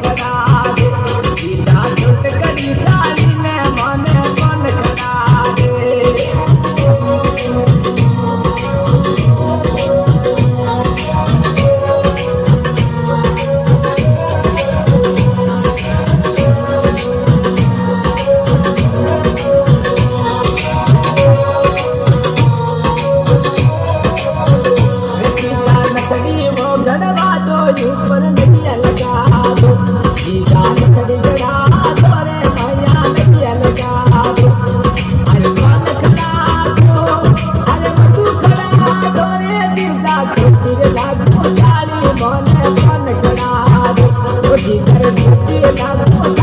खड़ा दे सीधा छोट करी साली ने मन खड़ा दे गड़वा दो ऊपर नैया लगा दो सीधा लकड़ी गड़ा दो रे भैया नैया लगा दो अरे मन खड़ा दो अरे मधु खड़ा दो रे सीधा छोटी लागो साली मन खड़ा दो ओ जिधर छोटी लागो